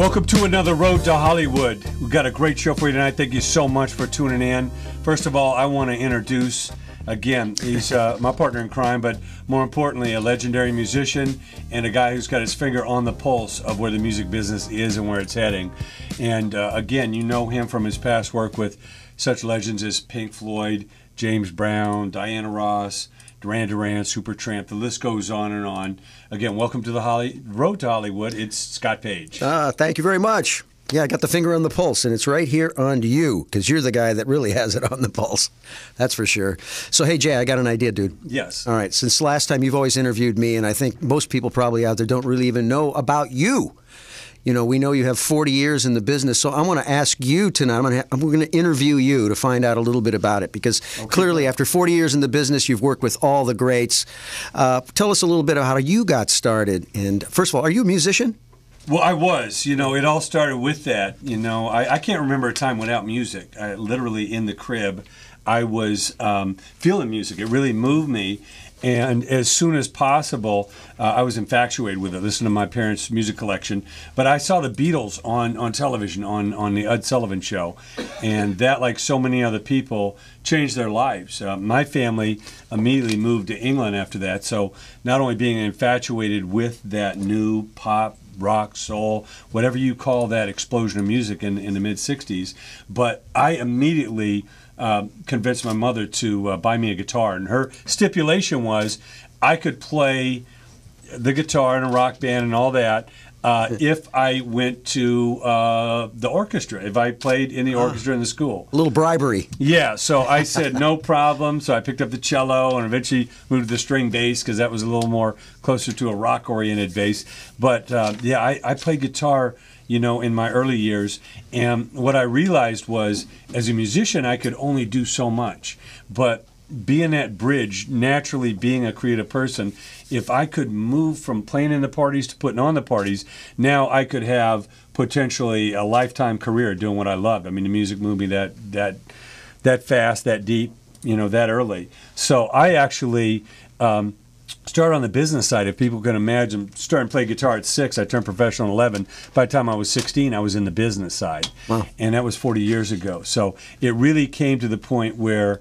Welcome to another Road to Hollywood. We've got a great show for you tonight. Thank you so much for tuning in. First of all, I want to introduce, again, he's my partner in crime, but more importantly, a legendary musician and a guy who's got his finger on the pulse of where the music business is and where it's heading. And again, you know him from his past work with such legends as Pink Floyd, James Brown, Diana Ross, Duran Duran, Supertramp, the list goes on and on. Again, welcome to the Road to Hollywood. It's Scott Page. Thank you very much. Yeah, I got the finger on the pulse, and it's right here on you, because you're the guy that really has it on the pulse. That's for sure. So, hey, Jay, I got an idea, dude. Yes. All right, since last time you've always interviewed me, and I think most people probably out there don't really even know about you. You know, we know you have 40 years in the business, so I want to ask you tonight, we're going to interview you to find out a little bit about it, because clearly after 40 years in the business, you've worked with all the greats. Tell us a little bit of how you got started. And first of all, are you a musician? Well, I was. You know, it all started with that. You know, I can't remember a time without music. Literally in the crib, I was feeling music. It really moved me. And as soon as possible, I was infatuated with it, listening to my parents' music collection. But I saw the Beatles on television, on the Ed Sullivan Show. And that, like so many other people, changed their lives. My family immediately moved to England after that. So not only being infatuated with that new pop, rock, soul, whatever you call that explosion of music in the mid-'60s, but I immediately convinced my mother to buy me a guitar, and her stipulation was I could play the guitar in a rock band and all that if I went to the orchestra, if I played in the orchestra in the school. A little bribery. Yeah, so I said no problem. So I picked up the cello and eventually moved to the string bass because that was a little more closer to a rock-oriented bass. But yeah, I played guitar, you know, in my early years. And what I realized was, as a musician, I could only do so much. But being that bridge, naturally being a creative person, if I could move from playing in the parties to putting on the parties, now I could have potentially a lifetime career doing what I love. I mean, the music moved me that fast, that deep, you know, that early. So I actually started on the business side. If people can imagine, starting to play guitar at 6, I turned professional at 11. By the time I was 16, I was in the business side. Wow. And that was 40 years ago. So it really came to the point where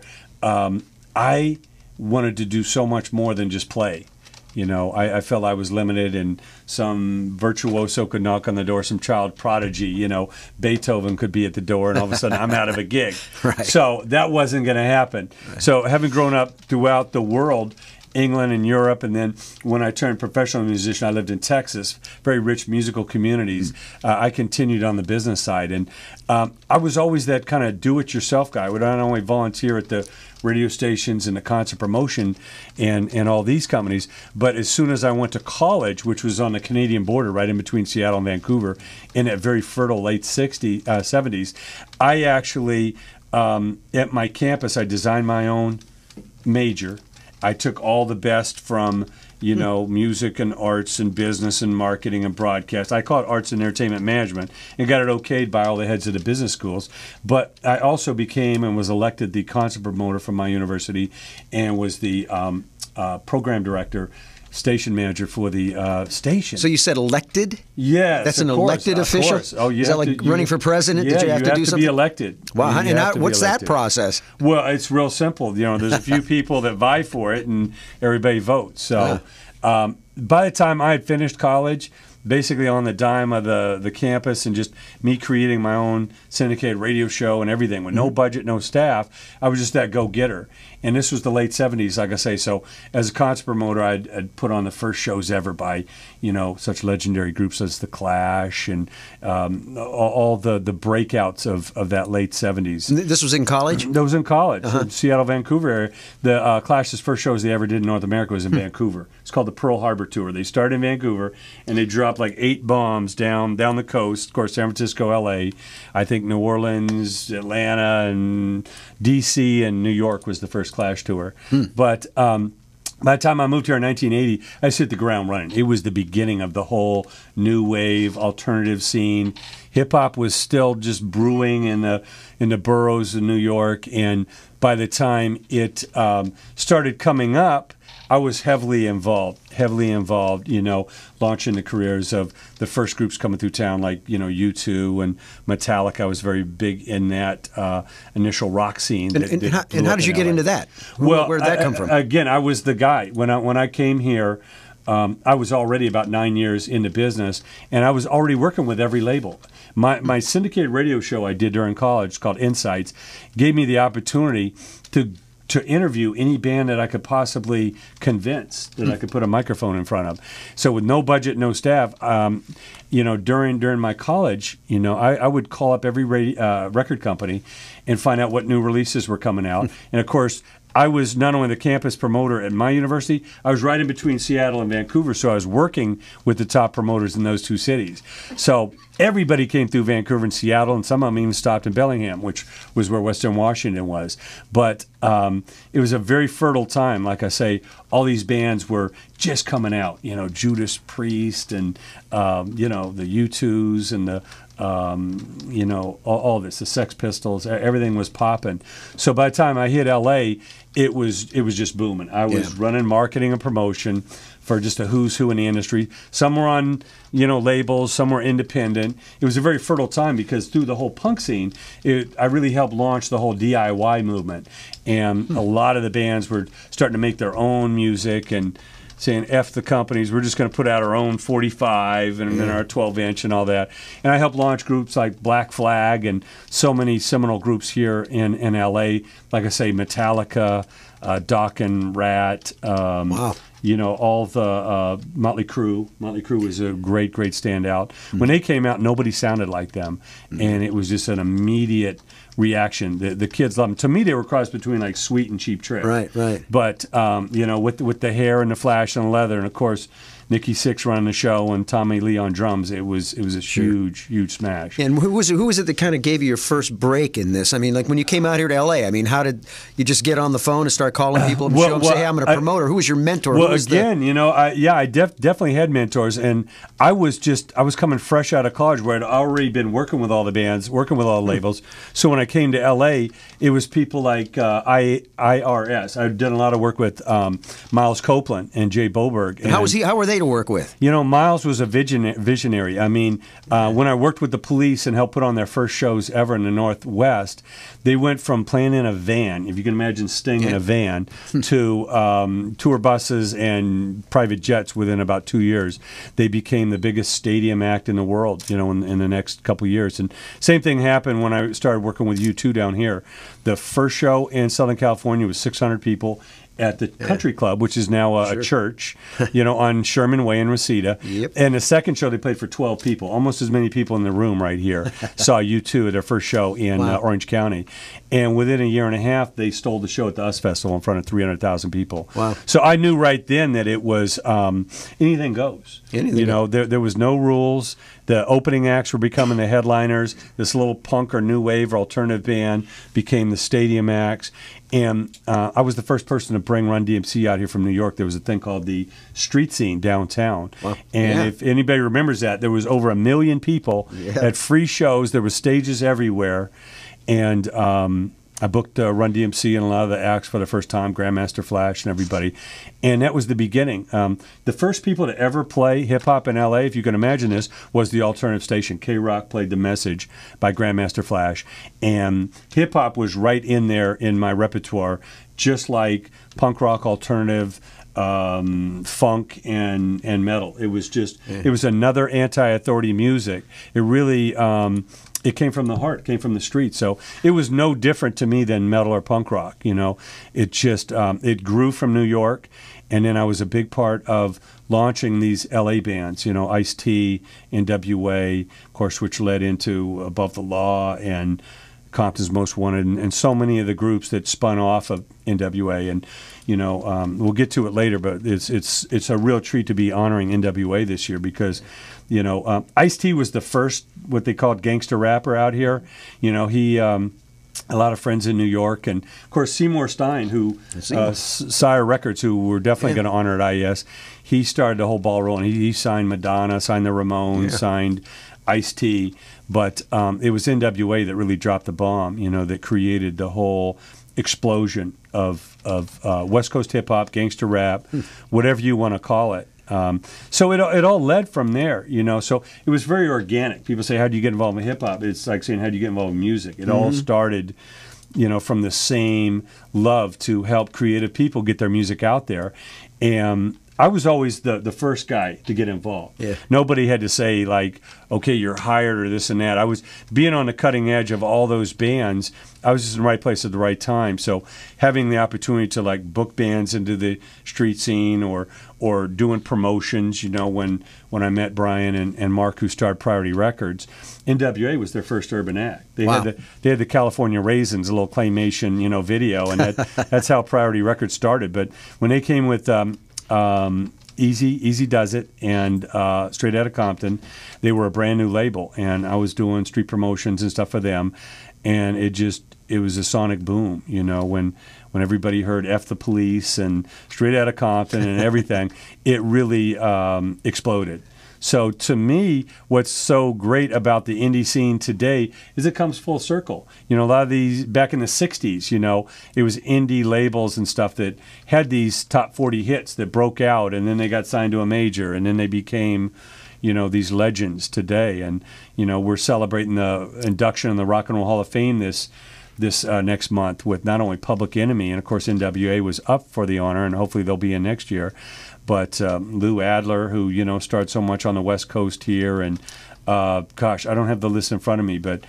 I wanted to do so much more than just play. You know, I felt I was limited, and some virtuoso could knock on the door, some child prodigy, you know, Beethoven could be at the door, and all of a sudden I'm out of a gig. Right. So that wasn't going to happen. Right. So having grown up throughout the world, England and Europe, and then when I turned professional musician, I lived in Texas, very rich musical communities. I continued on the business side, and I was always that kind of do-it-yourself guy. I would not only volunteer at the radio stations and the concert promotion and all these companies, but as soon as I went to college, which was on the Canadian border, right in between Seattle and Vancouver, in that very fertile late 70s, I actually, at my campus, I designed my own major. I took all the best from, you know, music and arts and business and marketing and broadcast. I call it arts and entertainment management, and got it okayed by all the heads of the business schools. But I also became and was elected the concert promoter from my university, and was the program director, station manager for the station. So you said elected? Yes. That's an elected official? Oh, yeah. Is that like running for president? Yeah, Did you have to do something? Be elected. Wow. And what's that process? Well, it's real simple. You know, there's a few people that vie for it, and everybody votes. So by the time I had finished college, basically on the dime of the campus, and just me creating my own syndicated radio show and everything with no budget, no staff, I was just that go-getter. And this was the late 70s, like I say. So as a concert promoter, I'd put on the first shows ever by, you know, such legendary groups as The Clash and all the breakouts of that late 70s. This was in college? That was in college, in Seattle, Vancouver area. The Clash's first shows they ever did in North America was in Vancouver. It's called the Pearl Harbor Tour. They started in Vancouver, and they dropped like 8 bombs down the coast. Of course, San Francisco, L.A., I think New Orleans, Atlanta, and D.C. and New York was the first Clash tour. But by the time I moved here in 1980, I just hit the ground running. It was the beginning of the whole new wave alternative scene. Hip-hop was still just brewing in the boroughs of New York, and by the time it started coming up, I was heavily involved. heavily involved, launching the careers of the first groups coming through town, like, U2 and Metallica. I was very big in that initial rock scene. And how did you get into that? Well, where did that come from? Again, I was the guy. When I came here, I was already about 9 years into business, and I was already working with every label. My syndicated radio show I did during college, called Insights, gave me the opportunity to interview any band that I could possibly convince that I could put a microphone in front of. So with no budget, no staff, during my college, I would call up every record company and find out what new releases were coming out. And of course, I was not only the campus promoter at my university, I was right in between Seattle and Vancouver, so I was working with the top promoters in those two cities. So everybody came through Vancouver and Seattle, and some of them even stopped in Bellingham, which was where Western Washington was. But it was a very fertile time. Like I say, all these bands were just coming out, Judas Priest and, the U2s and the all this, the Sex Pistols, everything was popping. So by the time I hit LA, it was just booming. I was running marketing and promotion for just a who's who in the industry. Some were on, labels, some were independent. It was a very fertile time because through the whole punk scene, I really helped launch the whole DIY movement. And a lot of the bands were starting to make their own music and saying, F the companies, we're just going to put out our own 45 and then our 12-inch and all that. And I helped launch groups like Black Flag and so many seminal groups here in L.A., like I say, Metallica, Doc and Rat, wow. All the Motley Crue. Motley Crue was a great standout. When they came out, nobody sounded like them, and it was just an immediate reaction. The kids loved them. To me, they were crossed between like Sweet and Cheap Trick. Right. But with the hair and the flash and the leather, and of course Nikki Sixx running the show and Tommy Lee on drums, it was a huge smash. And who was it that kind of gave you your first break in this? I mean, like when you came out here to L.A., I mean, how did you just get on the phone and start calling people and show them, say, hey, I'm a promoter? Who was your mentor? Well, again, I definitely had mentors, and I was coming fresh out of college where I'd already been working with all the bands, working with all the labels. So when I came to L.A., it was people like IRS. I'd done a lot of work with Miles Copeland and Jay Boberg. And how were they to work with? Miles was a visionary. I mean, when I worked with the Police and helped put on their first shows ever in the Northwest, they went from playing in a van, if you can imagine Sting in a van, to tour buses and private jets within about 2 years. They became the biggest stadium act in the world, in the next couple of years. And same thing happened when I started working with U2 down here. The first show in Southern California was 600 people at the Country Club, which is now a church, on Sherman Way in Reseda. Yep. And the second show, they played for 12 people, almost as many people in the room right here. Saw U2 at their first show in Orange County. And within a year and a half, they stole the show at the IES Festival in front of 300,000 people. Wow. So I knew right then that it was anything goes. There was no rules. The opening acts were becoming the headliners. This little punk or new wave or alternative band became the stadium acts. And I was the first person to bring Run DMC out here from New York. There was a thing called the street scene downtown. Wow. And if anybody remembers that, there was over 1 million people at free shows. There were stages everywhere. And I booked Run DMC and a lot of the acts for the first time, Grandmaster Flash and everybody. And that was the beginning. The first people to ever play hip-hop in L.A., if you can imagine this, was the alternative station. K-Rock played The Message by Grandmaster Flash. And hip-hop was right in there in my repertoire, just like punk rock, alternative, funk, and metal. It was just, it was another anti-authority music. It really... it came from the heart, came from the street. So it was no different to me than metal or punk rock. It just it grew from New York, and then I was a big part of launching these LA bands. Ice-T, NWA, of course, which led into Above the Law and Compton's Most Wanted, and so many of the groups that spun off of NWA. And we'll get to it later, but it's a real treat to be honoring NWA this year because. Ice-T was the first, what they called gangster rapper out here. He, a lot of friends in New York. And, of course, Seymour Stein, who, Sire Records, who we're definitely going to honor at IES, he started the whole ball rolling. He signed Madonna, signed the Ramones, signed Ice-T. But it was NWA that really dropped the bomb, that created the whole explosion of West Coast hip-hop, gangster rap, whatever you want to call it. So it all led from there, you know. So it was very organic. People say, how do you get involved in hip hop? It's like saying, how do you get involved in music? It all started, you know, from the same love to help creative people get their music out there. And I was always the first guy to get involved. Yeah. Nobody had to say, like, okay, you're hired or this and that. I was being on the cutting edge of all those bands. I was just in the right place at the right time. So having the opportunity to, like, book bands into the street scene or doing promotions, you know, when I met Brian and Mark, who started Priority Records, NWA was their first urban act. They had the California Raisins, a little claymation, you know, video, and that's how Priority Records started. But when they came with Easy Does It and Straight Outta Compton, they were a brand new label, and I was doing street promotions and stuff for them, and it was a sonic boom, you know, when everybody heard F the Police and Straight Outta Compton and everything, it really exploded. So to me, what's so great about the indie scene today is it comes full circle. You know, a lot of these, back in the 60s, you know, it was indie labels and stuff that had these top 40 hits that broke out, and then they got signed to a major, and then they became, you know, these legends today. And, you know, we're celebrating the induction in the Rock and Roll Hall of Fame this next month with not only Public Enemy, and of course NWA was up for the honor, and hopefully they'll be in next year, but Lou Adler, who, you know, started so much on the West Coast here, and gosh, I don't have the list in front of me, but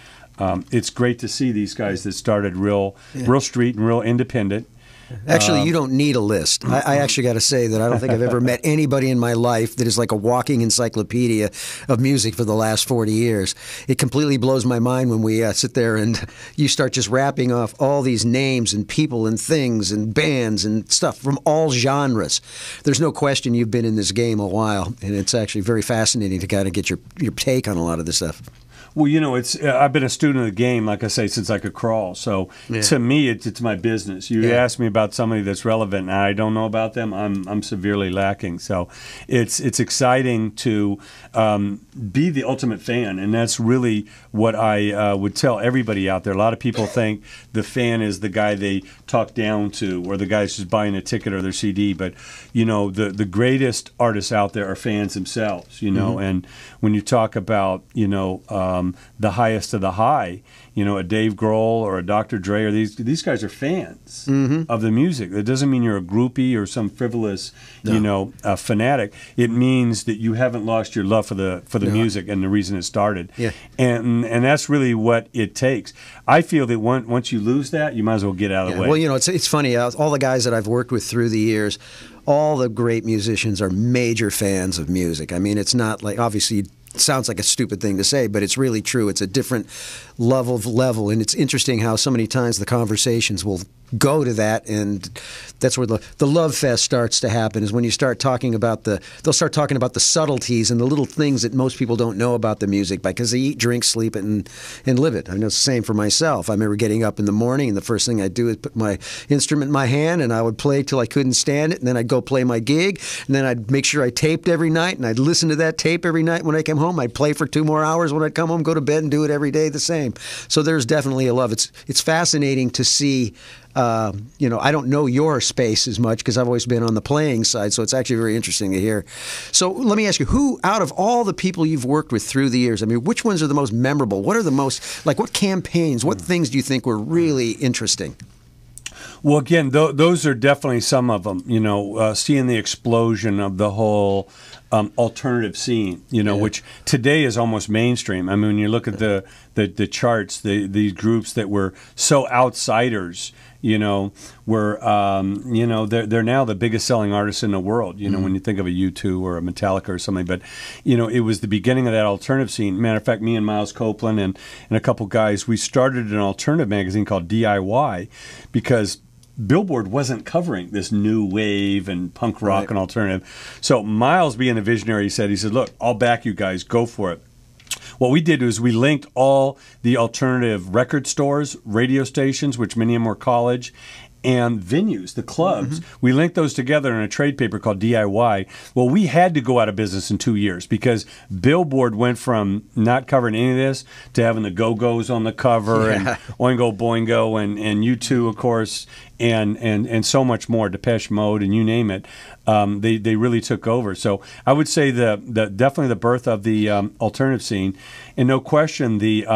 it's great to see these guys that started real street and real independent. Actually, you don't need a list. I actually got to say that I don't think I've ever met anybody in my life that is like a walking encyclopedia of music for the last 40 years. It completely blows my mind when we sit there and you start just rapping off all these names and people and things and bands and stuff from all genres. There's no question you've been in this game a while, and it's actually very fascinating to kind of get your take on a lot of this stuff. Well, you know, I've been a student of the game, like I say, since I could crawl. So to me, it's my business. You ask me about somebody that's relevant, and I don't know about them, I'm severely lacking. So it's exciting to be the ultimate fan, and that's really what I would tell everybody out there. A lot of people think the fan is the guy they talk down to, or the guy's just buying a ticket or their CD. But, you know, the greatest artists out there are fans themselves, you know. And when you talk about, you know, the highest of the high, you know, a Dave Grohl or a Dr. Dre, or these guys are fans of the music. That doesn't mean you're a groupie or some frivolous, you know, fanatic. It means that you haven't lost your love for the music and the reason it started. Yeah. And that's really what it takes. I feel that once you lose that, you might as well get out of the way. Well, you know, it's funny. All the guys that I've worked with through the years, all the great musicians are major fans of music. I mean, it's not like, obviously, it sounds like a stupid thing to say, but it's really true. It's a different level, and it's interesting how so many times the conversations will go to that, and that's where the love fest starts to happen, is when you start talking about they'll start talking about the subtleties and the little things that most people don't know about the music, because they eat, drink, sleep it, and live it. I know it's the same for myself. I remember getting up in the morning, and the first thing I'd do is put my instrument in my hand, and I would play till I couldn't stand it, and then I'd go play my gig, and then I'd make sure I taped every night, and I'd listen to that tape every night when I came home. I'd play for 2 more hours when I'd come home, go to bed, and do it every day the same. So there's definitely a love. It's fascinating to see. You know, I don't know your space as much because I've always been on the playing side, so it's actually very interesting to hear. So let me ask you, who, out of all the people you've worked with through the years, I mean, which ones are the most memorable? What are the most, like, what campaigns, what things do you think were really interesting? Well, again, those are definitely some of them. You know, seeing the explosion of the whole alternative scene, you know, which today is almost mainstream. I mean, when you look at the charts, these groups that were so outsiders, you know, were you know, they're now the biggest selling artists in the world. You know, when you think of a U2 or a Metallica or something. But you know, it was the beginning of that alternative scene. Matter of fact, me and Miles Copeland and a couple guys, we started an alternative magazine called DIY because Billboard wasn't covering this new wave and punk rock and alternative. So Miles, being the visionary, he said, look, I'll back you guys, go for it. What we did was we linked all the alternative record stores, radio stations, which many of them were college, and venues, the clubs. We linked those together in a trade paper called DIY. Well, we had to go out of business in 2 years because Billboard went from not covering any of this to having the Go-Go's on the cover and Oingo Boingo and U2, of course, and so much more, Depeche Mode and you name it. They really took over. So I would say definitely the birth of the alternative scene, and no question the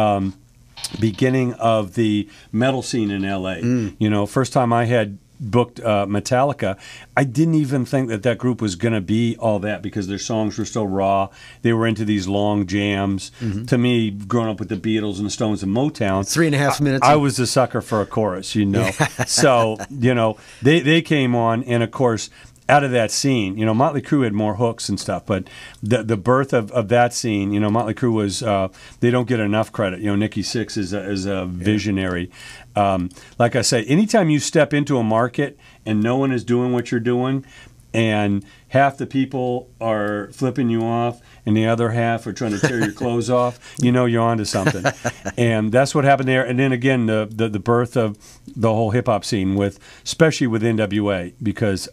beginning of the metal scene in L.A. You know, first time I had booked Metallica, I didn't even think that group was going to be all that because their songs were so raw. They were into these long jams. To me, growing up with the Beatles and the Stones and Motown, 3.5 minutes. I was a sucker for a chorus, you know. So, you know, they came on, and of course, out of that scene, you know, Motley Crue had more hooks and stuff, but the birth of that scene, you know, Motley Crue was, they don't get enough credit. You know, Nikki Sixx is a visionary. Like I say, anytime you step into a market and no one is doing what you're doing, and half the people are flipping you off and the other half are trying to tear your clothes off, you know you're onto something. And that's what happened there. And then again, the birth of the whole hip-hop scene, especially with NWA, because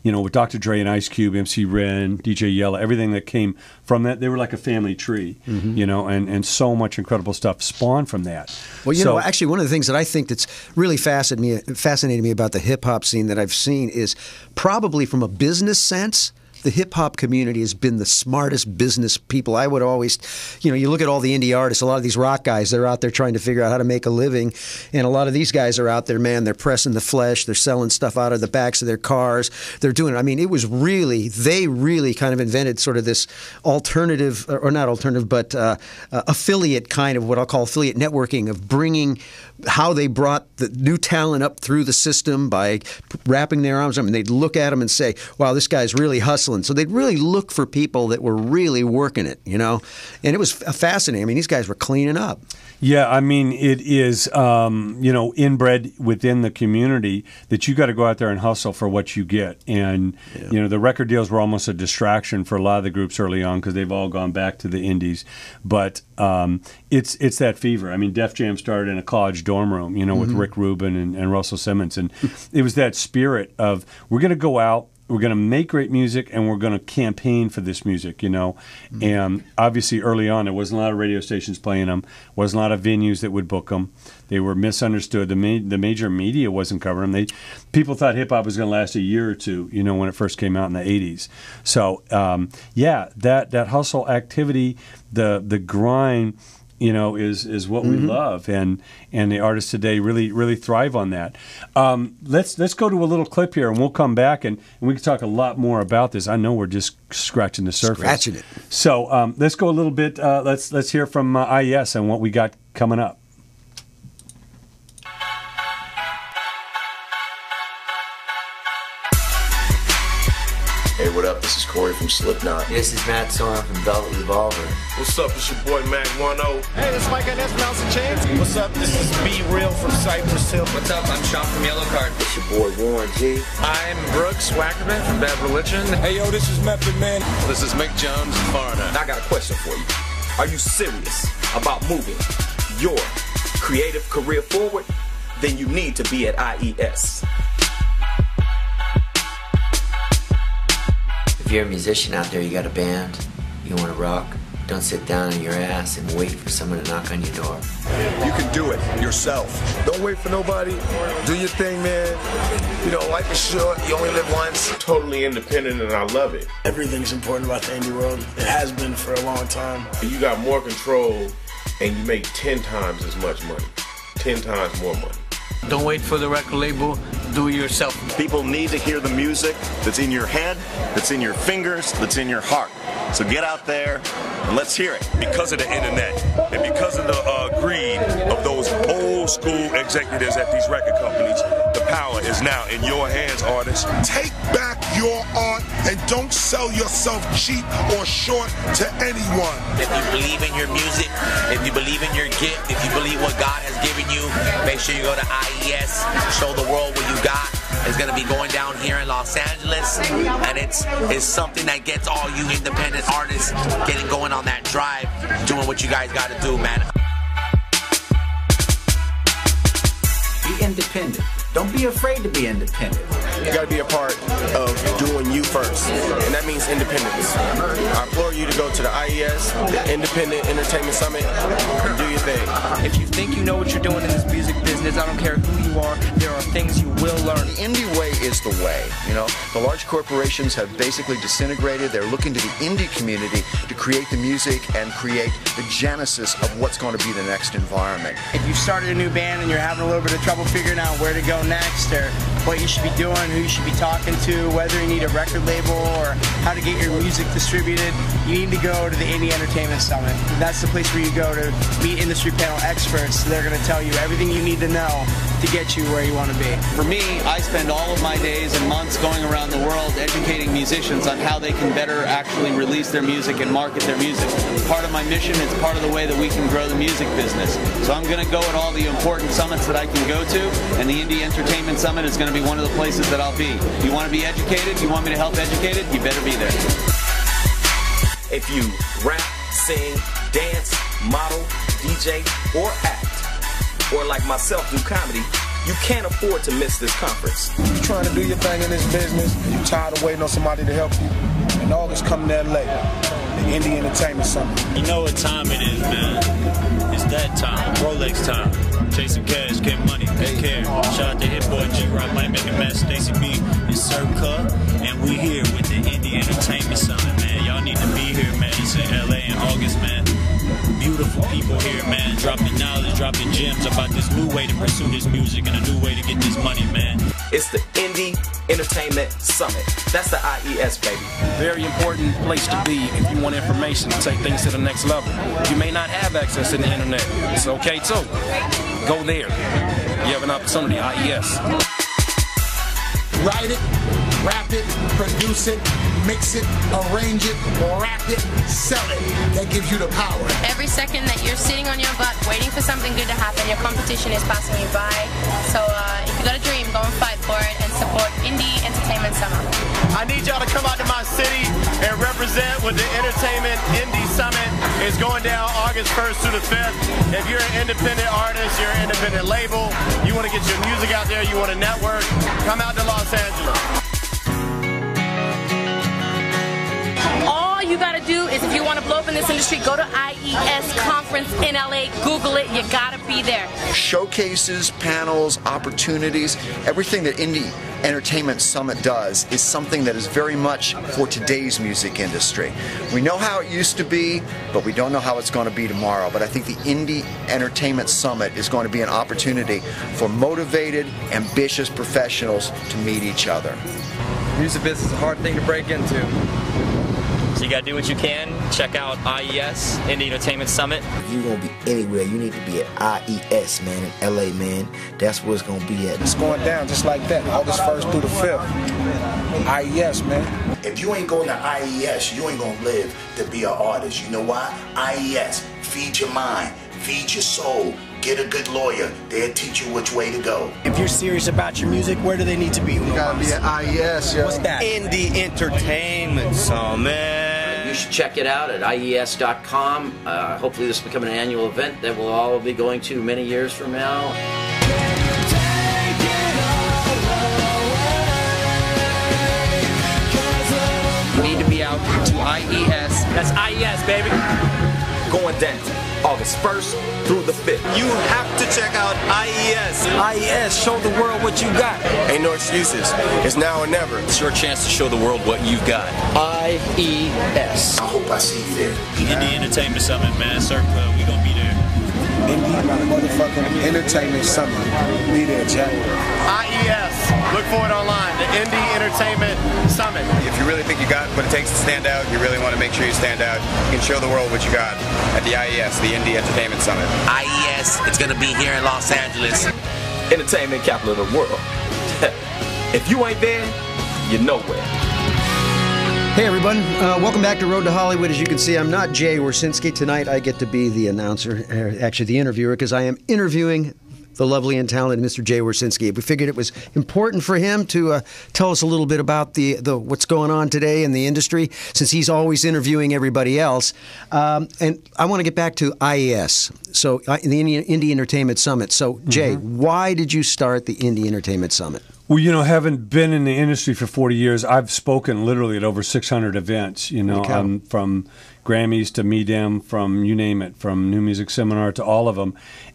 you know, with Dr. Dre and Ice Cube, MC Ren, DJ Yella, everything that came from that, they were like a family tree, you know, and so much incredible stuff spawned from that. Well, you know, actually, one of the things that I think that's really fascinating me about the hip-hop scene that I've seen is probably from a business sense, the hip-hop community has been the smartest business people. I would always, you know, you look at all the indie artists, a lot of these rock guys, they're out there trying to figure out how to make a living. And a lot of these guys are out there, man, they're pressing the flesh. They're selling stuff out of the backs of their cars. They're doing it. I mean, they really kind of invented sort of this alternative, or not alternative, but affiliate kind of what I'll call affiliate networking of bringing how they brought the new talent up through the system by wrapping their arms around them. And they'd look at them and say, wow, this guy's really hustling. So they'd really look for people that were really working it, you know. And it was fascinating. I mean, these guys were cleaning up. Yeah, I mean, it is, you know, inbred within the community that you got to go out there and hustle for what you get. And, you know, the record deals were almost a distraction for a lot of the groups early on because they've all gone back to the indies. But it's that fever. I mean, Def Jam started in a college dorm room, you know, with Rick Rubin and Russell Simmons. And it was that spirit of, we're going to go out, we're going to make great music, and we're going to campaign for this music, you know. And obviously early on, there wasn't a lot of radio stations playing them, wasn't a lot of venues that would book them. They were misunderstood. The major media wasn't covering them. People thought hip-hop was going to last a year or two, you know, when it first came out in the 80s. So, yeah, that hustle activity, the grind, you know, is what we love, and the artists today really thrive on that. Let's go to a little clip here, and we'll come back and we can talk a lot more about this. I know we're just scratching the surface. Scratching it. So let's go a little bit. Let's hear from IES and what we got coming up. Hey, what up? This is Corey from Slipknot. This is Matt Sorum from Velvet Revolver. What's up? It's your boy Mac 1-0. Hey, this is Mike Inez from Alice in Chains. What's up? This is Be Real from Cypress Hill. What's up? I'm Sean from Yellow Card. It's your boy Warren G. I'm Brooks Wackerman from Bad Religion. Hey, yo, this is Method Man. This is Mick Jones from Foreigner. I got a question for you. Are you serious about moving your creative career forward? Then you need to be at IES. If you're a musician out there, you got a band, you want to rock, don't sit down on your ass and wait for someone to knock on your door. You can do it yourself. Don't wait for nobody. Do your thing, man. You know, life is short. You only live once. Totally independent, and I love it. Everything's important about the indie world. It has been for a long time. You got more control, and you make 10 times as much money. 10 times more money. Don't wait for the record label. Do it yourself. People need to hear the music that's in your head, that's in your fingers, that's in your heart. So get out there and let's hear it. Because of the internet and because of the greed of those old school executives at these record companies, the power is now in your hands, artists. Take back your art and don't sell yourself cheap or short to anyone. If you believe in your music, if you believe in your gift, if you believe what God has given you, make sure you go to IES, show the world what you got. It's going to be going down here in Los Angeles, and it's something that gets all you independent artists getting going on that drive, doing what you guys got to do, man. Be independent. Don't be afraid to be independent. You got to be a part of doing you first, and that means independence. I implore you to go to the IES, the Independent Entertainment Summit, and do your thing. If you think you know what you're doing in this music business, I don't care who you are, there are things you will learn. The indie way is the way. You know, the large corporations have basically disintegrated. They're looking to the indie community to create the music and create the genesis of what's going to be the next environment. If you've started a new band and you're having a little bit of trouble figuring out where to go next, or what you should be doing, who you should be talking to, whether you need a record label or how to get your music distributed, you need to go to the Indie Entertainment Summit. That's the place where you go to meet industry panel experts. They're going to tell you everything you need to know to get you where you want to be. For me, I spend all of my days and months going around the world educating musicians on how they can better actually release their music and market their music. Part of my mission, it's part of the way that we can grow the music business. So I'm going to go at all the important summits that I can go to, and the Indie Entertainment Summit is going to be one of the places that I'll be. You want to be educated? You want me to help educate it? You better be there. If you rap, sing, dance, model, DJ, or act, or like myself do comedy, you can't afford to miss this conference. You're trying to do your thing in this business, you're tired of waiting on somebody to help you, and August coming to LA, the Indie Entertainment Summit. You know what time it is, man. It's that time, Rolex time. Chasing cash, get money, get care. Shout out to Hit Boy, G-Rock, Might Make a Mess, Stacy B, and Circa. And we here with the Indie Entertainment Summit, man. Y'all need to be here, man. It's in LA in August, man. Beautiful people here, man, dropping knowledge, dropping gems about this new way to pursue this music and a new way to get this money, man. It's the Indie Entertainment Summit. That's the IES, baby. Very important place to be if you want information to take things to the next level. You may not have access to the internet. It's okay, too. Go there. You have an opportunity, IES. Write it, rap it, produce it, mix it, arrange it, rap it, sell it. That gives you the power. Every second that you're sitting on your butt waiting for something good to happen, your competition is passing you by. So if you got a dream, go and fight for it and support Indie Entertainment Summit. I need y'all to come out to my city and represent with the Entertainment Indie Summit. It's going down August 1st through the 5th. If you're an independent artist, you're an independent label, you want to get your music out there, you want to network, come out to Los Angeles. All you gotta do is, if you want to blow up in this industry, go to IES conference in LA, Google it, you gotta be there. Showcases, panels, opportunities, everything that Indie Entertainment Summit does is something that is very much for today's music industry. We know how it used to be, but we don't know how it's going to be tomorrow. But I think the Indie Entertainment Summit is going to be an opportunity for motivated, ambitious professionals to meet each other. Music business is a hard thing to break into. So you gotta do what you can. Check out IES, Indie Entertainment Summit. If you're gonna be anywhere, you need to be at IES, man, in LA, man. That's where it's gonna be at. It's going down just like that, August 1st through the 5th. IES, man. If you ain't going to IES, you ain't gonna live to be an artist. You know why? IES, feed your mind, feed your soul. Get a good lawyer. They'll teach you which way to go. If you're serious about your music, where do they need to be? You gotta be at IES, yo. What's that? Indie Entertainment Summit. You should check it out at IES.com. Hopefully this will become an annual event that we'll all be going to many years from now. You need to be out to IES. That's IES, baby. Going down August 1st through the 5th. You have to check out IES. IES, show the world what you got. Ain't no excuses. It's now or never. It's your chance to show the world what you've got. IES. I hope I see you there. Indie Entertainment Summit, man. Circa, we gonna be there. Indie motherfucking Entertainment Summit. Be there, Jack. IES. Look for it online. The Indie Entertainment Summit. If you really think you got what it takes to stand out, you really want to make sure you stand out, you can show the world what you got at the IES, the Indie Entertainment Summit. IES, it's going to be here in Los Angeles. Entertainment capital of the world. If you ain't there, you're nowhere. Hey everyone, welcome back to Road to Hollywood. As you can see, I'm not Jay Warsinske. Tonight I get to be the announcer, actually the interviewer, because I am interviewing the lovely and talented Mr. Jay Warsinske. We figured it was important for him to tell us a little bit about the what's going on today in the industry, since he's always interviewing everybody else. And I want to get back to IES, so the Indie Entertainment Summit. So, Jay, why did you start the Indie Entertainment Summit? Well, you know, having been in the industry for 40 years, I've spoken literally at over 600 events, you know, from Grammys to MEDEM, from you name it, from New Music Seminar to all of them.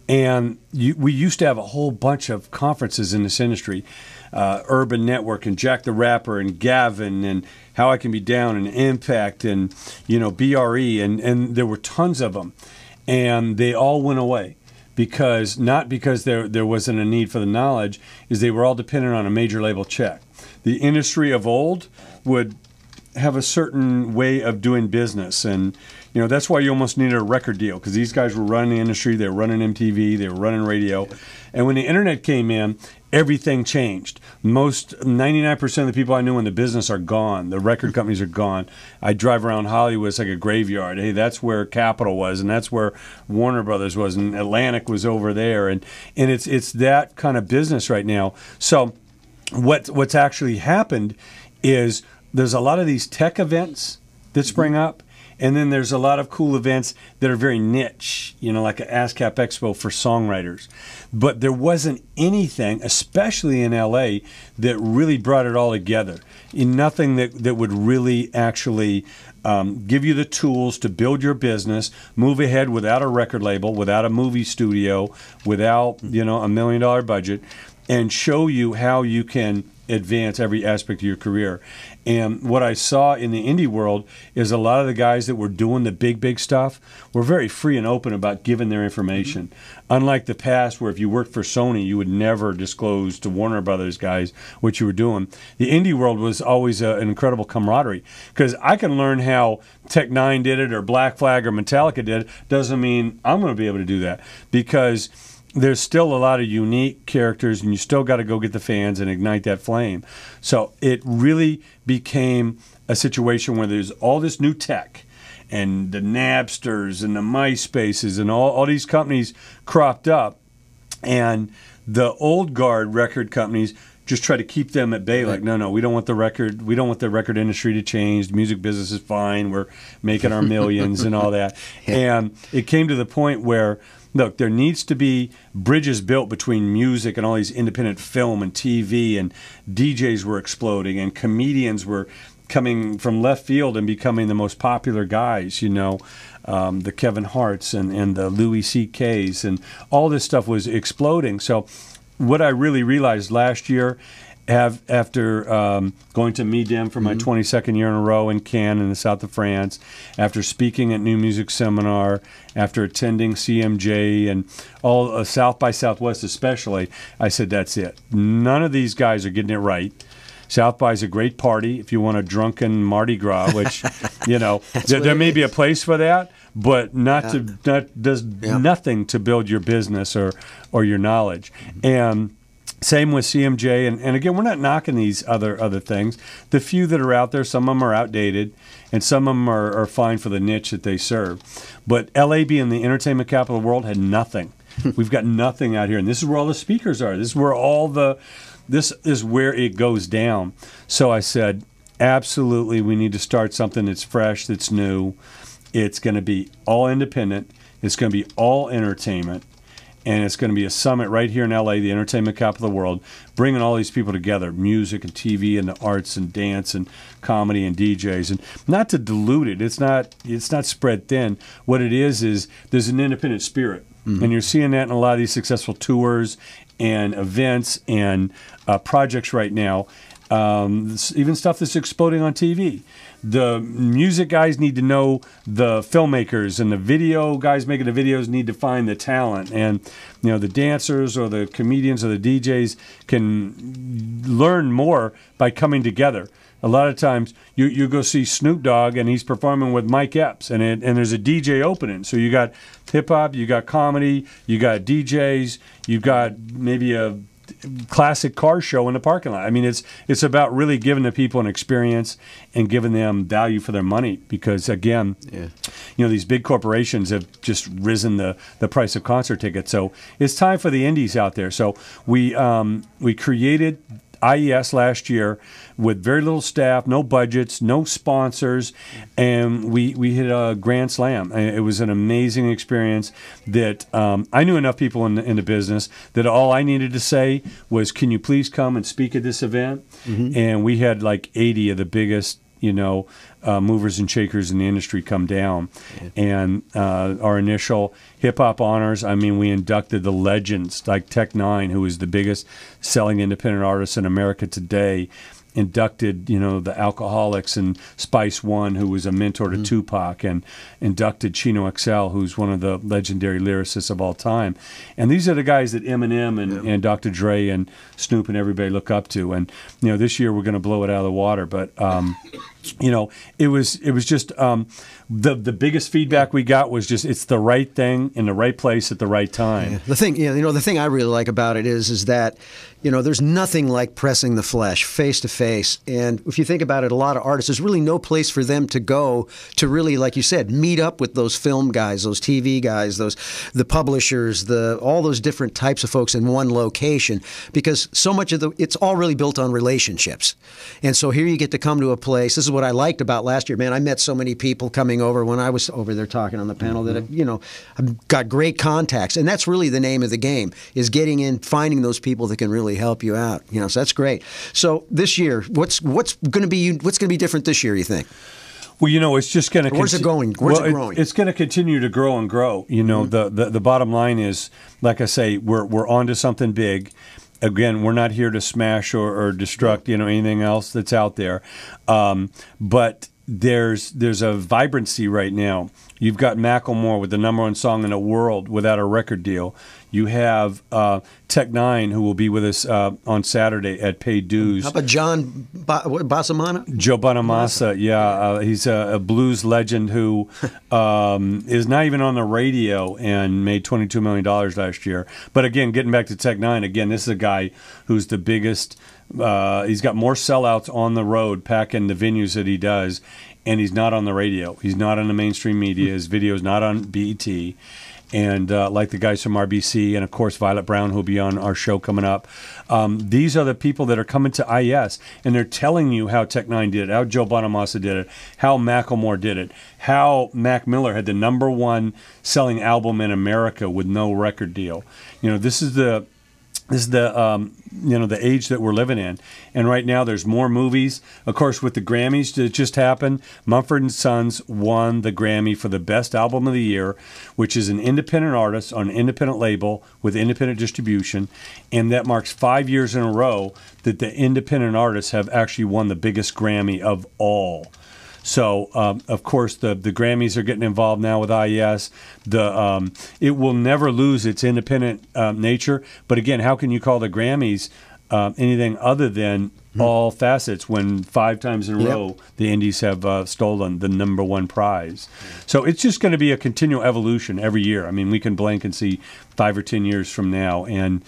And we used to have a whole bunch of conferences in this industry, Urban Network and Jack the Rapper and Gavin and How I Can Be Down and Impact and, you know, BRE, and there were tons of them. And they all went away. Not because there wasn't a need for the knowledge, is they were all dependent on a major label check. The industry of old would have a certain way of doing business, and you know that's why you almost needed a record deal, because these guys were running the industry, they were running MTV, they were running radio, and when the internet came in, everything changed. 99% of the people I knew in the business are gone. The record companies are gone. I drive around Hollywood, it's like a graveyard. Hey, that's where Capitol was, and that's where Warner Brothers was, and Atlantic was over there, and it's that kind of business right now. So what's actually happened is there's a lot of these tech events that spring up, and then there's a lot of cool events that are very niche, you know, like an ASCAP Expo for songwriters. But there wasn't anything, especially in LA, that really brought it all together. Nothing that would really actually give you the tools to build your business, move ahead without a record label, without a movie studio, without, you know, $1 million budget, and show you how you can advance every aspect of your career. And what I saw in the indie world is a lot of the guys that were doing the big stuff were very free and open about giving their information. Unlike the past, where if you worked for Sony, you would never disclose to Warner Brothers guys what you were doing. The indie world was always an incredible camaraderie, because I can learn how Tech Nine did it or Black Flag or Metallica did it. Doesn't mean I'm going to be able to do that, because there's still a lot of unique characters, and you still got to go get the fans and ignite that flame. So it really became a situation where there's all this new tech, and the Napsters and the MySpaces and all these companies cropped up, and the old guard record companies just try to keep them at bay. Like, no, we don't want the record industry to change. The music business is fine. We're making our millions and all that. And it came to the point where, look, there needs to be bridges built between music and all these independent film and TV, and DJs were exploding, and comedians were coming from left field and becoming the most popular guys, you know, the Kevin Harts and the Louis C.K.'s, and all this stuff was exploding. So what I really realized last year, after going to MEDEM for my 22nd year in a row in Cannes in the south of France, after speaking at New Music Seminar, after attending CMJ and all South by Southwest especially, I said, that's it. None of these guys are getting it right. South by is a great party if you want a drunken Mardi Gras, which, you know, there may be a place for that, but does nothing to build your business or your knowledge. And same with CMJ, and again, we're not knocking these other things. The few that are out there, some of them are outdated, and some of them are fine for the niche that they serve. But LA, being the entertainment capital of the world, had nothing. We've got nothing out here, and this is where all the speakers are. This is where it goes down. So I said, absolutely, we need to start something that's fresh, that's new. It's going to be all independent. It's going to be all entertainment. And it's going to be a summit right here in LA, the entertainment capital of the world, bringing all these people together, music and TV and the arts and dance and comedy and DJs. And not to dilute it, it's not spread thin. What it is there's an independent spirit. And you're seeing that in a lot of these successful tours and events and projects right now. Even stuff that's exploding on TV. The music guys need to know the filmmakers, and the video guys making the videos need to find the talent. And you know, the dancers or the comedians or the DJs can learn more by coming together. A lot of times you go see Snoop Dogg and he's performing with Mike Epps, and there's a DJ opening. So you got hip hop, you got comedy, you got DJs, you got maybe a classic car show in the parking lot. I mean, it's about really giving the people an experience and giving them value for their money, because again, these big corporations have just risen the price of concert tickets. So it's time for the indies out there. So we created IES last year with very little staff, no budgets, no sponsors, and we hit a grand slam. It was an amazing experience that I knew enough people in the business that all I needed to say was, can you please come and speak at this event? And we had like 80 of the biggest movers and shakers in the industry come down. And our initial hip-hop honors, I mean, we inducted the legends like Tech Nine, who is the biggest selling independent artist in America today, inducted, the Alcoholics and Spice One, who was a mentor to Tupac, and inducted Chino XL, who's one of the legendary lyricists of all time. And these are the guys that Eminem and Dr. Dre and Snoop and everybody look up to. And, this year we're going to blow it out of the water. But, it was just the biggest feedback we got was just it's the right thing in the right place at the right time. The thing I really like about it is that, there's nothing like pressing the flesh face to face. And if you think about it, a lot of artists, there's really no place for them to go to really, like you said, meet up with those film guys, those TV guys, the publishers, all those different types of folks in one location, because so much of it's all really built on relationships. And so here you get to come to a place. This is what I liked about last year, man. I met so many people coming over when I was over there talking on the panel that, I've got great contacts. And that's really the name of the game, is getting in, finding those people that can really help you out. So that's great. So this year, what's going to be different this year, you think? Well, it's just going to. Where's it going? Where's it growing? It's going to continue to grow and grow. The bottom line is, like I say, we're onto something big. Again, we're not here to smash or destruct, anything else that's out there. But there's a vibrancy right now. You've got Macklemore with the #1 song in the world without a record deal. You have Tech Nine, who will be with us on Saturday at Paid Dues. How about John Bassamana? Joe Bonamassa, yeah. He's a blues legend who is not even on the radio and made $22 million last year. But again, getting back to Tech Nine, again, this is a guy who's the biggest. He's got more sellouts on the road, packing the venues that he does, and he's not on the radio. He's not on the mainstream media. His video's not on BET. And like the guys from RBC, and of course Violet Brown, who'll be on our show coming up. These are the people that are coming to IES, and they're telling you how Tech Nine did it, how Joe Bonamassa did it, how Macklemore did it, how Mac Miller had the #1 selling album in America with no record deal. This is the the age that we're living in. And right now there's more movies. Of course, with the Grammys that just happened, Mumford & Sons won the Grammy for the best album of the year, which is an independent artist on an independent label with independent distribution. And that marks 5 years in a row that the independent artists have actually won the biggest Grammy of all. So, of course, the Grammys are getting involved now with IES. It will never lose its independent nature. But again, how can you call the Grammys anything other than all facets when 5 times in a row the indies have stolen the #1 prize? So it's just going to be a continual evolution every year. I mean, we can blink and see 5 or 10 years from now. And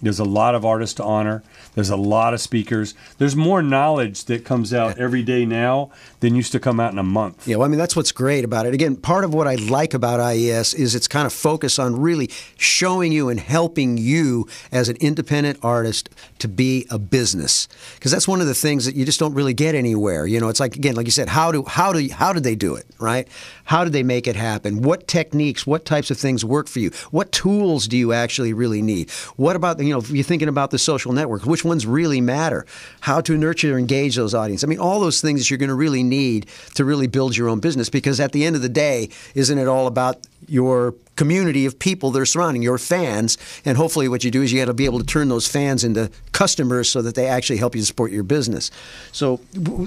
there's a lot of artists to honor. There's a lot of speakers. There's more knowledge that comes out every day now than used to come out in a month. Yeah, well, I mean, that's what's great about it. Again, part of what I like about IES is it's kind of focused on really showing you and helping you as an independent artist to be a business. Because that's one of the things that you just don't really get anywhere. You know, it's like, again, like you said, how did they do it, right? How did they make it happen? What techniques, what types of things work for you? What tools do you actually really need? What about, you know, if you're thinking about the social networks, which ones really matter? How to nurture or engage those audiences? I mean, all those things that you're going to really need to really build your own business, because at the end of the day, isn't it all about your community of people that are surrounding your fans? And hopefully what you do is you got to be able to turn those fans into customers so that they actually help you support your business. So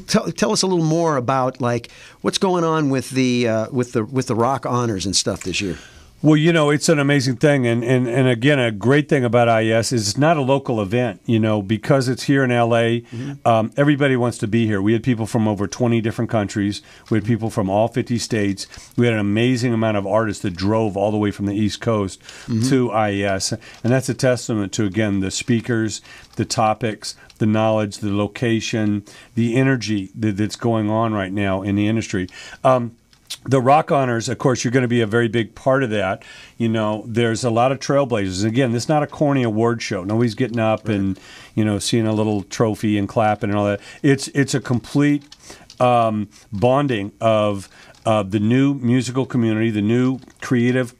tell us a little more about, like, what's going on with the rock honors and stuff this year. Well, you know, it's an amazing thing. And again, a great thing about IES is it's not a local event, you know, because it's here in L.A. Everybody wants to be here. We had people from over 20 different countries. We had people from all 50 states. We had an amazing amount of artists that drove all the way from the East Coast to IES. And that's a testament to, again, the speakers, the topics, the knowledge, the location, the energy that's going on right now in the industry. the rock honors, of course, you're going to be a very big part of that. You know, there's a lot of trailblazers. Again, this is not a corny award show. Nobody's getting up and, you know, seeing a little trophy and clapping and all that. It's a complete bonding of the new musical community, the new creative,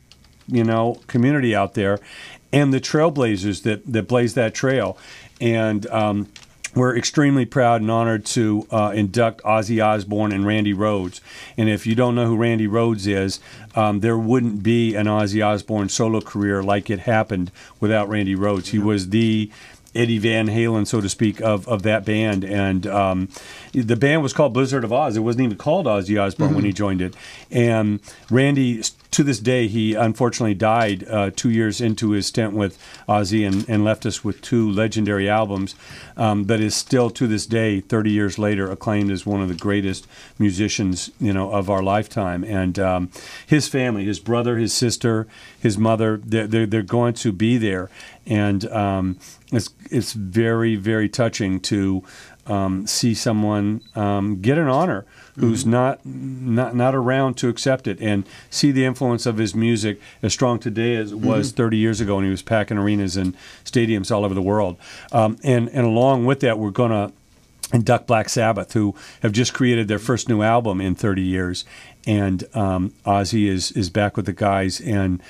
you know, community out there, and the trailblazers that blaze that trail. And we're extremely proud and honored to induct Ozzy Osbourne and Randy Rhoads. And if you don't know who Randy Rhoads is, there wouldn't be an Ozzy Osbourne solo career like it happened without Randy Rhoads. He was the Eddie Van Halen, so to speak, of that band. And the band was called Blizzard of Oz. It wasn't even called Ozzy Osbourne when he joined it. And Randy, to this day, he unfortunately died 2 years into his stint with Ozzy and left us with 2 legendary albums, but is still, to this day, 30 years later, acclaimed as one of the greatest musicians, you know, of our lifetime. And his family, his brother, his sister, his mother, they're going to be there. And it's very, very touching to see someone get an honor who's not around to accept it, and see the influence of his music as strong today as it was 30 years ago when he was packing arenas and stadiums all over the world. And along with that, we're going to induct Black Sabbath, who have just created their first new album in 30 years. And Ozzy is back with the guys, and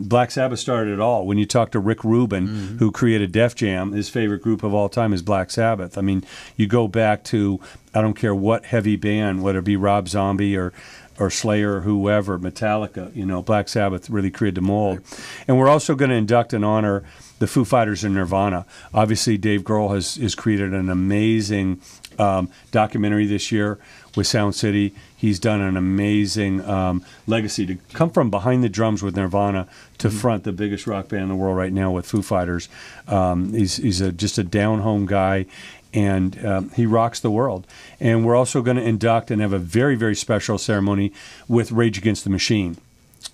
Black Sabbath started it all. When you talk to Rick Rubin, who created Def Jam, his favorite group of all time is Black Sabbath. I mean, you go back to, I don't care what heavy band, whether it be Rob Zombie or Slayer or whoever, Metallica, you know, Black Sabbath really created the mold. And we're also going to induct and honor the Foo Fighters and Nirvana. Obviously, Dave Grohl has created an amazing documentary this year with Sound City. He's done an amazing legacy to come from behind the drums with Nirvana to front the biggest rock band in the world right now with Foo Fighters. He's just a down-home guy, and he rocks the world. And we're also going to induct and have a very, very special ceremony with Rage Against the Machine.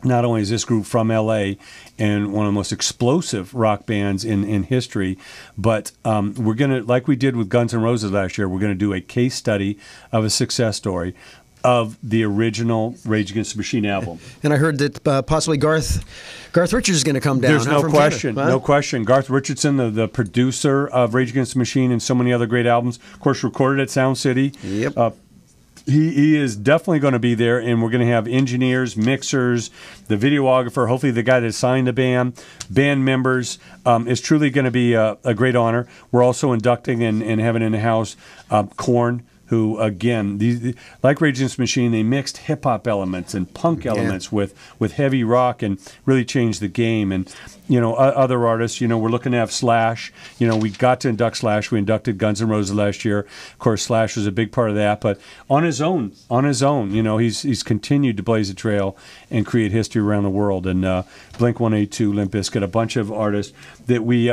Not only is this group from L.A. and one of the most explosive rock bands in history, but we're going to, like we did with Guns N' Roses last year, we're going to do a case study of a success story of the original Rage Against the Machine album. And I heard that possibly Garth Richards is going to come down. There's no question, no question. Garth Richardson, the producer of Rage Against the Machine and so many other great albums, of course, recorded at Sound City. Yep. He is definitely going to be there, and we're going to have engineers, mixers, the videographer, hopefully the guy that signed the band members. It's truly going to be a great honor. We're also inducting and having in the house Korn, who, again, like Rage Against the Machine, they mixed hip-hop elements and punk elements with heavy rock and really changed the game. And, you know, other artists, you know, we're looking to have Slash. You know, we got to induct Slash. We inducted Guns N' Roses last year. Of course, Slash was a big part of that. But on his own, you know, he's continued to blaze a trail and create history around the world. And Blink-182, Limp Bizkit, a bunch of artists that we...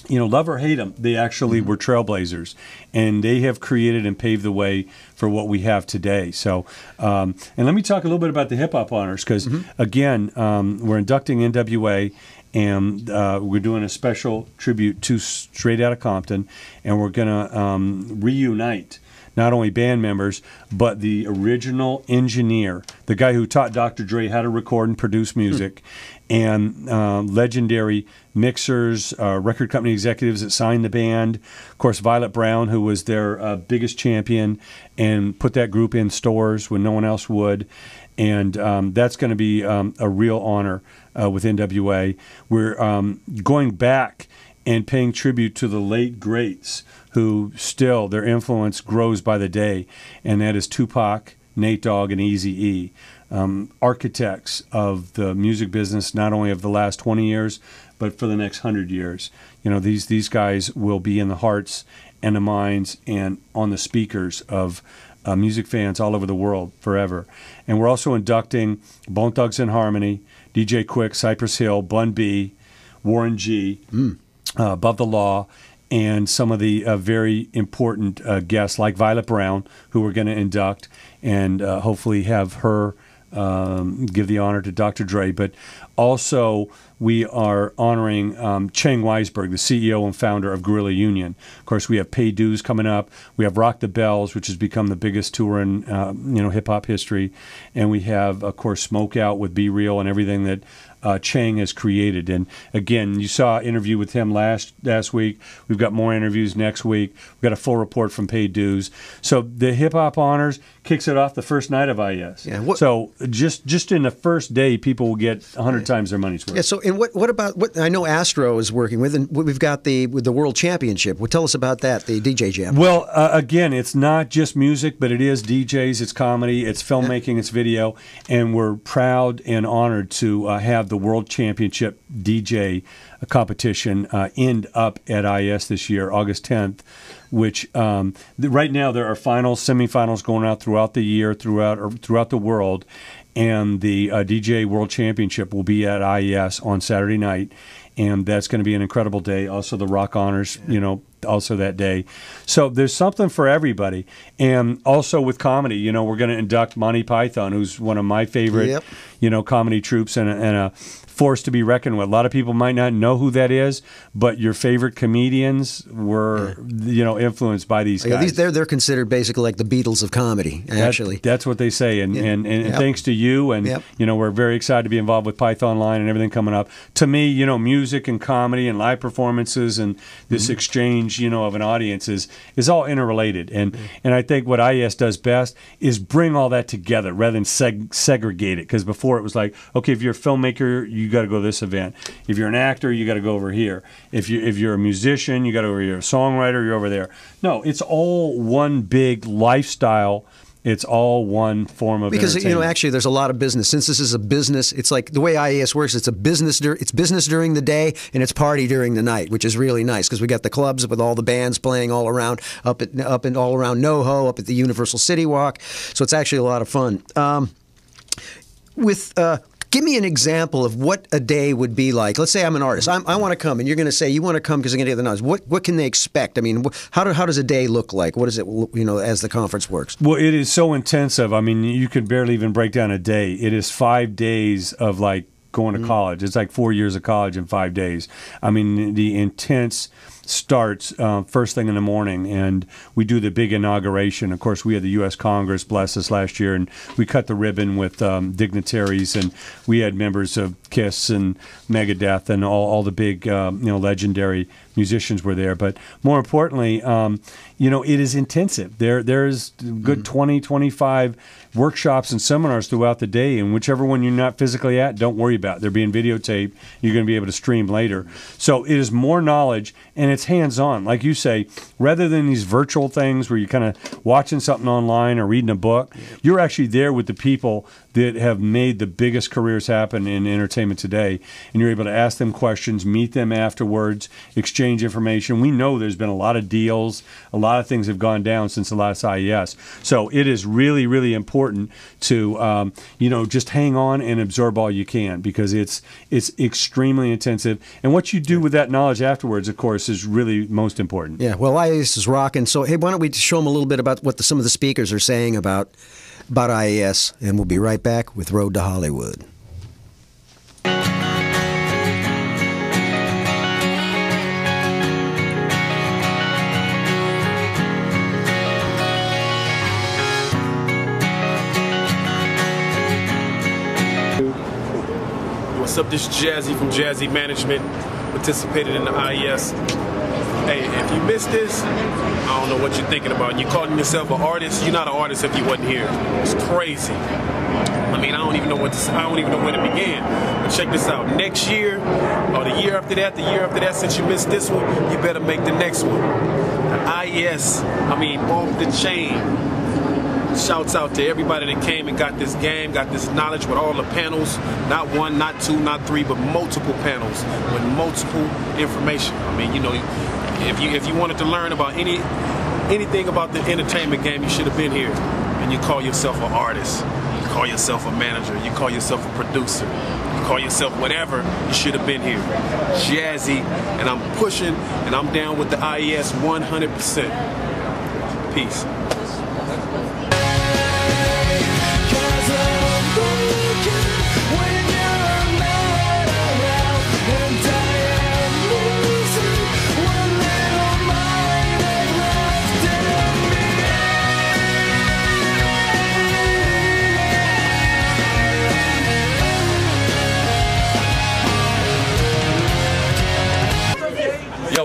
you know, love or hate them, they actually were trailblazers, and they have created and paved the way for what we have today. So, and let me talk a little bit about the hip hop honors, because again, we're inducting NWA, and we're doing a special tribute to Straight Outta Compton, and we're going to reunite not only band members, but the original engineer, the guy who taught Dr. Dre how to record and produce music, and legendary mixers, record company executives that signed the band. Of course, Violet Brown, who was their biggest champion and put that group in stores when no one else would. And that's going to be a real honor with NWA. We're going back and paying tribute to the late greats who still, their influence grows by the day, and that is Tupac, Nate Dogg, and Eazy-E. Architects of the music business, not only of the last 20 years, but for the next 100 years. You know, these guys will be in the hearts and the minds and on the speakers of music fans all over the world forever. And we're also inducting Bone Thugs and Harmony, DJ Quick, Cypress Hill, Bun B, Warren G, Above the Law, and some of the very important guests like Violet Brown, who we're going to induct and hopefully have her give the honor to Dr. Dre, but also we are honoring Chang Weisberg, the CEO and founder of Guerrilla Union. Of course, we have Pay Dues coming up. We have Rock the Bells, which has become the biggest tour in hip hop history, and we have, of course, Smoke Out with Be Real and everything that Chang has created. And again, you saw an interview with him last week. We've got more interviews next week. We've got a full report from Paid Dues. So the Hip Hop Honors kicks it off the first night of IES. Yeah, so just in the first day, people will get 100 times their money's worth. Yeah. So and what about what I know Astro is working with, and we've got the World Championship. Well, tell us about that, the DJ Jam. Well, again, it's not just music, but it is DJs, it's comedy, it's filmmaking, it's video, and we're proud and honored to have the World Championship DJ competition end up at IES this year, August 10th, which right now there are finals, semifinals going out throughout the year, throughout the world, and the DJ World Championship will be at IES on Saturday night, and that's going to be an incredible day. Also the Rock Honors, also that day. So there's something for everybody. And also with comedy, we're going to induct Monty Python, who's one of my favorite, comedy troupes and a force to be reckoned with. A lot of people might not know who that is, but your favorite comedians were, influenced by these guys. They're considered basically like the Beatles of comedy, actually. That's what they say. And thanks to you, and we're very excited to be involved with Python Line and everything coming up. To me, music and comedy and live performances and this exchange, of an audience is all interrelated. And I think what IES does best is bring all that together rather than segregate it. Because before it was like, okay, if you're a filmmaker, you got to go to this event. If you're an actor, you got to go over here. If you're a musician, you got to go over here. A songwriter, you're over there. No, it's all one big lifestyle. It's all one form of entertainment. Because actually, there's a lot of business. Since this is a business, it's like the way IES works. It's business during the day and it's party during the night, which is really nice because we got the clubs with all the bands playing all around up and all around NoHo, up at the Universal City Walk. So it's actually a lot of fun. Give me an example of what a day would be like. Let's say I'm an artist. I want to come, and you're going to say you want to come because you're going to get the knowledge. What can they expect? I mean, how does a day look like? What is it, as the conference works? Well, it is so intensive. I mean, you could barely even break down a day. It is 5 days of like going to college. It's like 4 years of college in 5 days. I mean, the intense starts first thing in the morning, and we do the big inauguration. Of course, we had the U.S. Congress bless us last year, and we cut the ribbon with dignitaries, and we had members of KISS and Megadeth and all the big legendary musicians were there. But more importantly, it is intensive. There's good 20, 25 workshops and seminars throughout the day, and whichever one you're not physically at, don't worry about it. They're being videotaped. You're going to be able to stream later. So it is more knowledge, and it's hands-on. Like you say, rather than these virtual things where you're kind of watching something online or reading a book, you're actually there with the people that have made the biggest careers happen in entertainment today, and you're able to ask them questions, meet them afterwards, exchange information. We know there's been a lot of deals, a lot of things have gone down since the last IES. So it is really, really important to just hang on and absorb all you can, because it's extremely intensive. And what you do with that knowledge afterwards, of course, is really most important. Yeah, well, IES is rocking. So hey, why don't we show them a little bit about what some of the speakers are saying about IES, and we'll be right back with Road to Hollywood. What's up, this is Jazzy from Jazzy Management, participated in the IES. Hey, if you missed this, I don't know what you're thinking about. You calling yourself an artist? You're not an artist if you wasn't here. It's crazy. I mean, I don't even know where to begin. But check this out. Next year, or the year after that, since you missed this one, you better make the next one. The IES, off the chain. Shouts out to everybody that came and got this game, got this knowledge with all the panels. Not one, not two, not three, but multiple panels with multiple information. If you wanted to learn about anything about the entertainment game, you should have been here. And you call yourself an artist, you call yourself a manager, you call yourself a producer, you call yourself whatever, you should have been here. Jazzy, and I'm pushing, and I'm down with the IES 100%. Peace.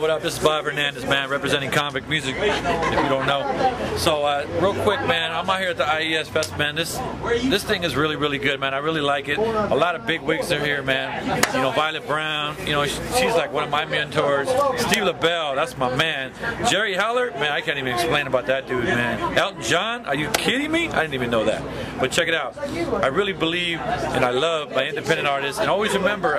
what up? This is Bob Hernandez, man, representing Convict Music, if you don't know. So, real quick, man, I'm out here at the IES Festival, man. This thing is really, really good, man. I really like it. A lot of big wigs are here, man. You know, Violet Brown, you know, she's like one of my mentors. Steve LaBelle, that's my man. Jerry Heller, man, I can't even explain about that dude, man. Elton John, are you kidding me? I didn't even know that. But check it out. I really believe and I love my independent artists. And always remember,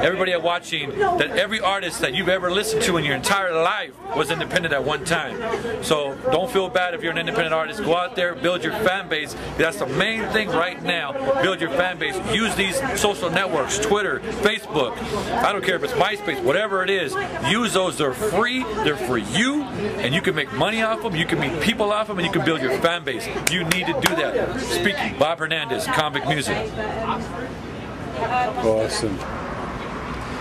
everybody watching, that every artist that you've ever listened to in your entire life was independent at one time. So don't feel bad if you're an independent artist. Go out there, build your fan base. That's the main thing right now. Build your fan base. Use these social networks, Twitter, Facebook. I don't care if it's MySpace, whatever it is. Use those. They're free. They're for you. And you can make money off them. You can meet people off them. And you can build your fan base. You need to do that. Speaking, Bob Hernandez, Convict Music. Awesome.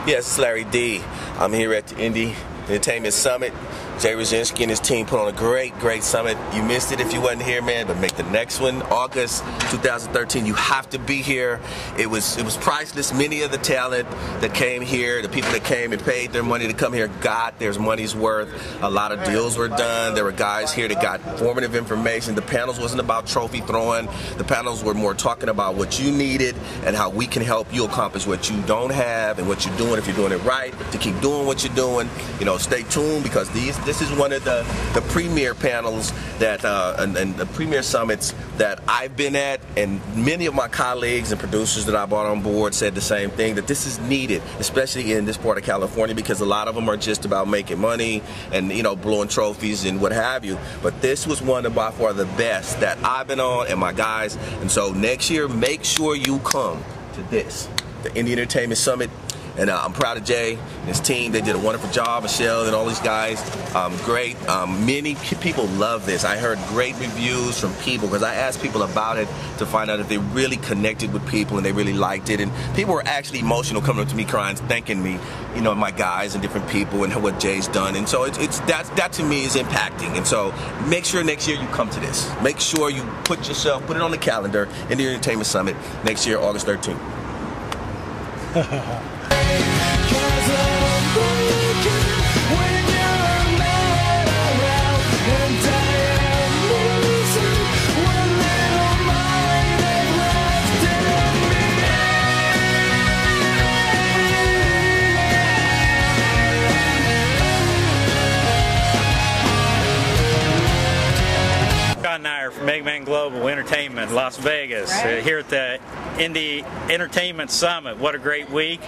Yes, it's Larry D. I'm here at the Indie Entertainment Summit. Jay Warsinske and his team put on a great summit. You missed it if you wasn't here, man, but make the next one, August 2013. You have to be here. It was priceless. Many of the talent that came here, the people that came and paid their money to come here, got their money's worth. A lot of deals were done. There were guys here that got informative information. The panels wasn't about trophy throwing. The panels were more talking about what you needed and how we can help you accomplish what you don't have and what you're doing if you're doing it right, to keep doing what you're doing. You know, stay tuned, because this is one of the premier panels that and the premier summits that I've been at, and many of my colleagues and producers that I brought on board said the same thing, that this is needed, especially in this part of California, because a lot of them are just about making money and, you know, blowing trophies and what have you. But this was one of by far the best that I've been on, and my guys. And so next year, make sure you come to this, the Indie Entertainment Summit. And I'm proud of Jay and his team. They did a wonderful job, Michelle and all these guys. Great. Many people love this. I heard great reviews from people, because I asked people about it to find out if they really connected with people and they really liked it. And people were actually emotional, coming up to me crying, thanking me, you know, my guys and different people and what Jay's done. And so that to me is impacting. And so make sure next year you come to this. Make sure you put it on the calendar, in the Entertainment Summit next year, August 13th. Scott and I are from Big Man Global Entertainment, Las Vegas, here at the Indie Entertainment Summit. What a great week.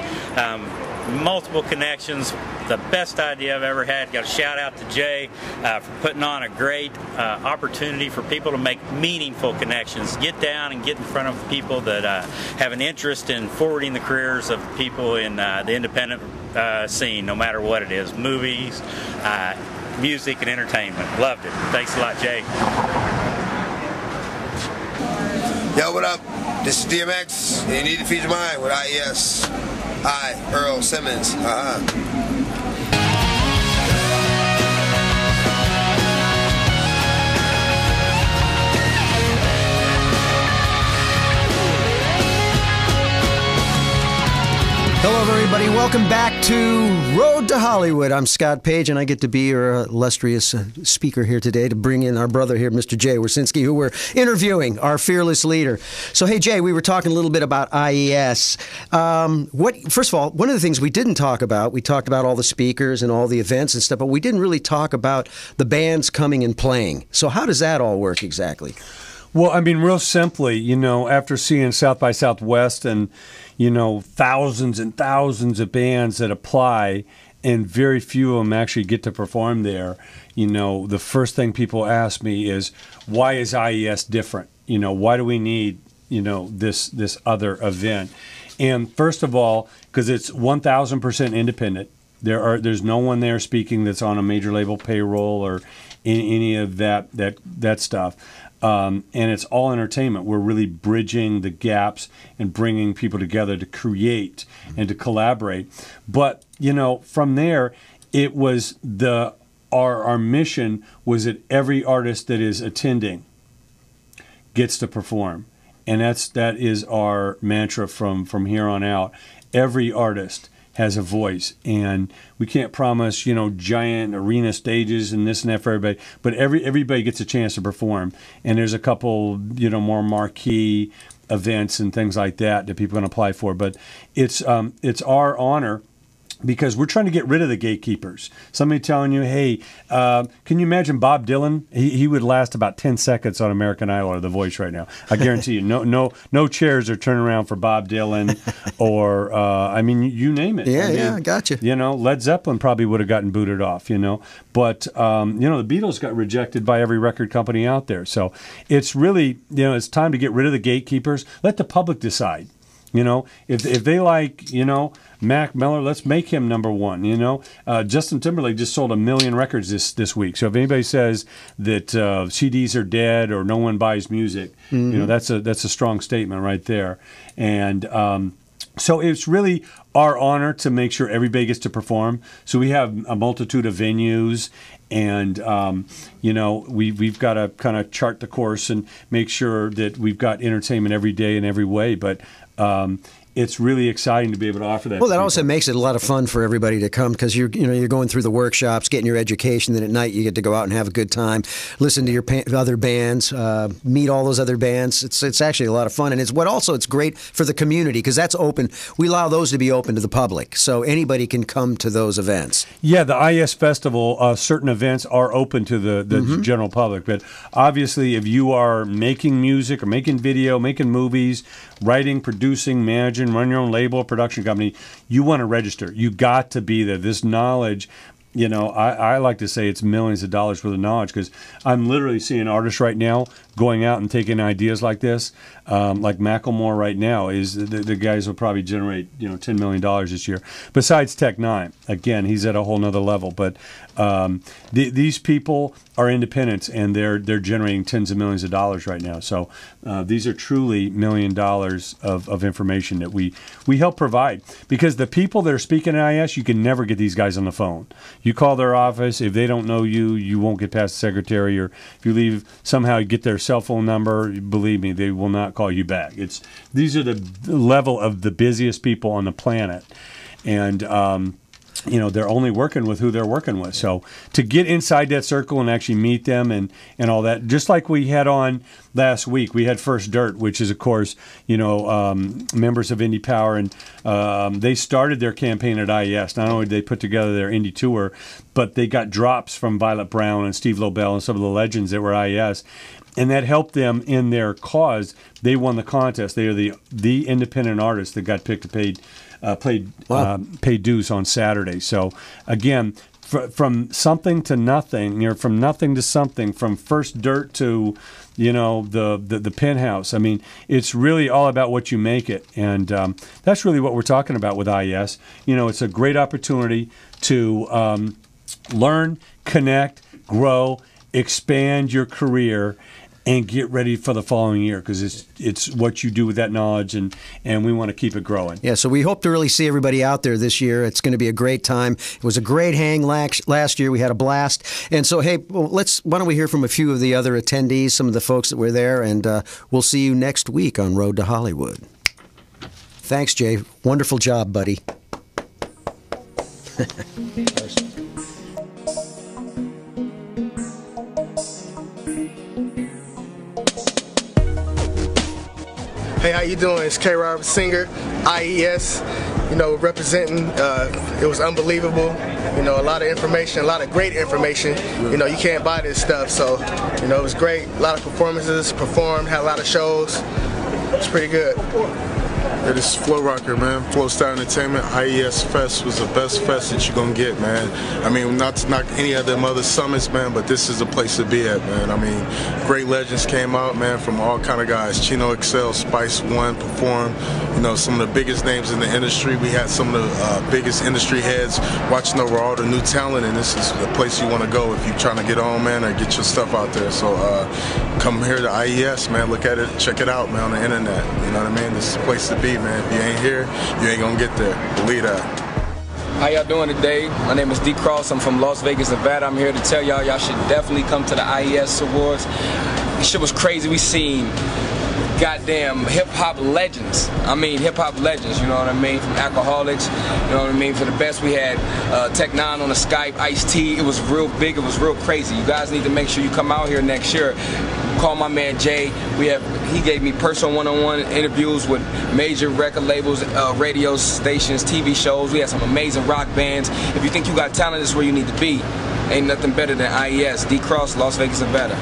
Multiple connections, the best idea I've ever had. Got a shout out to Jay for putting on a great opportunity for people to make meaningful connections. Get down and get in front of people that have an interest in forwarding the careers of people in the independent scene, no matter what it is, movies, music, and entertainment. Loved it. Thanks a lot, Jay. Yo, what up? This is DMX. You need to feed your mind with IES. Hi, Earl Simmons. Hello, everybody. Welcome back to Road to Hollywood. I'm Scott Page, and I get to be your illustrious speaker here today to bring in our brother here, Mr. Jay Warsinske, who we're interviewing, our fearless leader. So, hey, Jay, we were talking a little bit about IES. First of all, one of the things we didn't talk about, we talked about all the speakers and all the events and stuff, but we didn't really talk about the bands coming and playing. So how does that all work exactly? Well, I mean, real simply, you know, after seeing South by Southwest and, you know, thousands and thousands of bands that apply and very few of them actually get to perform there, you know, the first thing people ask me is, why is IES different? You know, why do we need, you know, this other event? And first of all, because it's 1,000% independent. There's no one there speaking that's on a major label payroll or any of that stuff. And it's all entertainment. We're really bridging the gaps and bringing people together to create and to collaborate. But, you know, from there, it was our mission was that every artist that is attending gets to perform. And that is our mantra from here on out. Every artist has a voice, and we can't promise, you know, giant arena stages and this and that for everybody, but everybody gets a chance to perform. And there's a couple, you know, more marquee events and things like that people can apply for. But it's our honor, because we're trying to get rid of the gatekeepers. Somebody telling you, hey, can you imagine Bob Dylan? He would last about 10 seconds on American Idol or The Voice right now. I guarantee you, no chairs are turning around for Bob Dylan, or I mean, you name it. Yeah, I got you. You know, Led Zeppelin probably would have gotten booted off. You know, but you know, the Beatles got rejected by every record company out there. So it's really, you know, it's time to get rid of the gatekeepers. Let the public decide. You know, if they like, you know, Mac Miller, let's make him number one. You know, Justin Timberlake just sold 1 million records this week. So if anybody says that CDs are dead or no one buys music, you know, that's a strong statement right there. And so it's really our honor to make sure everybody gets to perform. So we have a multitude of venues, and you know, we've got to kind of chart the course and make sure that we've got entertainment every day in every way. But it's really exciting to be able to offer that. Well, that also makes it a lot of fun for everybody to come, because you're going through the workshops, getting your education. Then at night you get to go out and have a good time, listen to your other bands, meet all those other bands. It's actually a lot of fun, and it's great for the community, because that's open. We allow those to be open to the public, so anybody can come to those events. Yeah, the IES Festival, certain events are open to the general public, but obviously if you are making music or making video, making movies, writing, producing, managing, run your own label, production company, you want to register. You got to be there. This knowledge, you know, I like to say it's millions of dollars worth of knowledge, because I'm literally seeing artists right now going out and taking ideas like this. Like Macklemore right now, is the guys will probably generate, you know, $10 million this year. Besides Tech Nine, again, he's at a whole nother level. But these people are independents, and they're generating tens of millions of dollars right now. So these are truly $1 million of information that we help provide, because the people that are speaking at IES, you can never get these guys on the phone. You call their office, if they don't know you, you won't get past the secretary, or if you leave somehow you get their cell phone number, believe me, they will not call you back. These are the level of the busiest people on the planet, and you know, they're only working with who they're working with. So to get inside that circle and actually meet them and all that, just like we had on last week, we had First Dirt, which is, of course, you know, members of Indie Power, and they started their campaign at IES. Not only did they put together their indie tour, but they got drops from Violet Brown and Steve Lobel and some of the legends that were IES. And that helped them in their cause. They won the contest. They are the independent artist that got picked to pay dues on Saturday. So again, from something to nothing, you know, from nothing to something, from First Dirt to, you know, the penthouse. I mean, it's really all about what you make it, and that's really what we're talking about with IES. You know, it's a great opportunity to learn, connect, grow, expand your career, and get ready for the following year, because it's what you do with that knowledge, and we want to keep it growing. Yeah, so we hope to really see everybody out there this year. It's going to be a great time. It was a great hang last year. We had a blast. And so, hey, why don't we hear from a few of the other attendees, some of the folks that were there, and we'll see you next week on Road to Hollywood. Thanks, Jay. Wonderful job, buddy. Hey, how you doing? It's K. Robert Singer, IES, you know, representing. It was unbelievable. You know, a lot of information, a lot of great information. You know, you can't buy this stuff, so, you know, it was great. A lot of performances, had a lot of shows. It's pretty good. Yeah, this is Flow Rocker, man. Flow Style Entertainment. IES Fest was the best fest that you're gonna get, man. I mean, not to knock any of them other summits, man, but this is a place to be at, man. I mean, great legends came out, man, from all kind of guys. Chino Excel, Spice One performed. You know, some of the biggest names in the industry. We had some of the biggest industry heads watching over all the new talent, and this is the place you want to go if you're trying to get on, man, or get your stuff out there. So come here to IES, man. Look at it, check it out, man, on the internet. You know what I mean? This is a place to be, man. If you ain't here, you ain't gonna get there. Believe that. How y'all doing today? My name is D. Cross. I'm from Las Vegas, Nevada. I'm here to tell y'all should definitely come to the IES Awards. This shit was crazy. We seen goddamn hip-hop legends. I mean, hip-hop legends, you know what I mean? From Alcoholics, you know what I mean? For the best, we had Tech 9 on the Skype, Ice-T. It was real big, it was real crazy. You guys need to make sure you come out here next year. Call my man Jay. He gave me personal one-on-one interviews with major record labels, radio stations, TV shows. We had some amazing rock bands. If you think you got talent, this is where you need to be. Ain't nothing better than IES, D Cross, Las Vegas, Nevada.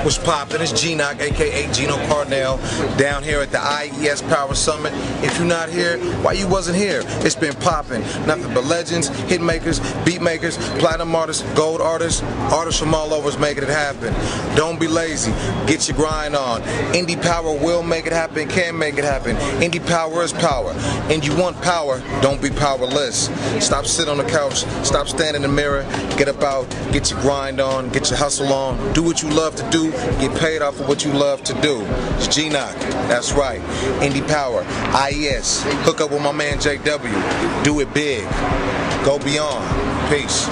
What's poppin'? It's G-Knock, aka Gino Carnell, down here at the IES Power Summit. If you're not here, why you wasn't here? It's been poppin'. Nothing but legends, hit makers, beat makers, platinum artists, gold artists, artists from all over is making it happen. Don't be lazy. Get your grind on. Indie Power will make it happen, can make it happen. Indie Power is power. And you want power, don't be powerless. Stop sitting on the couch, stop standing in the mirror, get up out, get your grind on, get your hustle on, do what you love to do, get paid off of what you love to do. It's G-Knock, that's right. Indie Power, IES, hook up with my man JW, do it big, go beyond. Peace.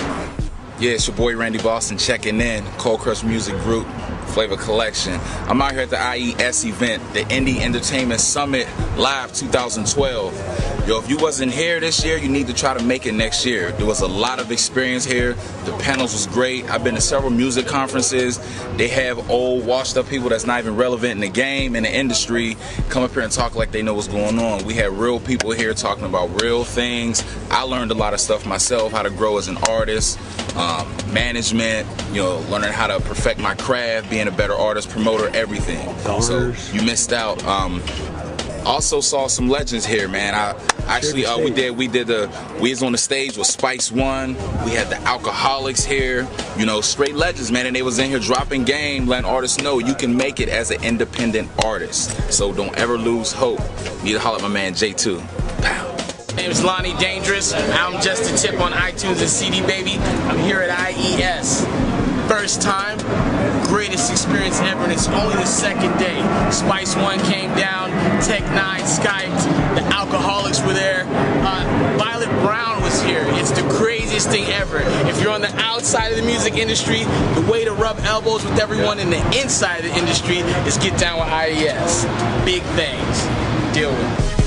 Yeah, it's your boy Randy Boston checking in, Cold Crush Music Group, Flavor Collection. I'm out here at the IES event, the Indie Entertainment Summit Live 2012. Yo, if you wasn't here this year, you need to try to make it next year. There was a lot of experience here. The panels was great. I've been to several music conferences. They have old, washed up people that's not even relevant in the game, in the industry, come up here and talk like they know what's going on. We had real people here talking about real things. I learned a lot of stuff myself, how to grow as an artist, management, you know, learning how to perfect my craft, being a better artist, promoter, everything. So you missed out. Also saw some legends here, man. We was on the stage with Spice One. We had the Alcoholics here. You know, straight legends, man. And they was in here dropping game, letting artists know you can make it as an independent artist. So don't ever lose hope. Need to holler at my man J2. Pow. My name is Lonnie Dangerous. I'm just a tip on iTunes and CD Baby. I'm here at IES. First time, greatest experience ever, and it's only the second day. Spice One came down, Tech 9 Skyped, the Alcoholics were there, Violet Brown was here. It's the craziest thing ever. If you're on the outside of the music industry, the way to rub elbows with everyone in the inside of the industry is get down with IES. Big things. Deal with it.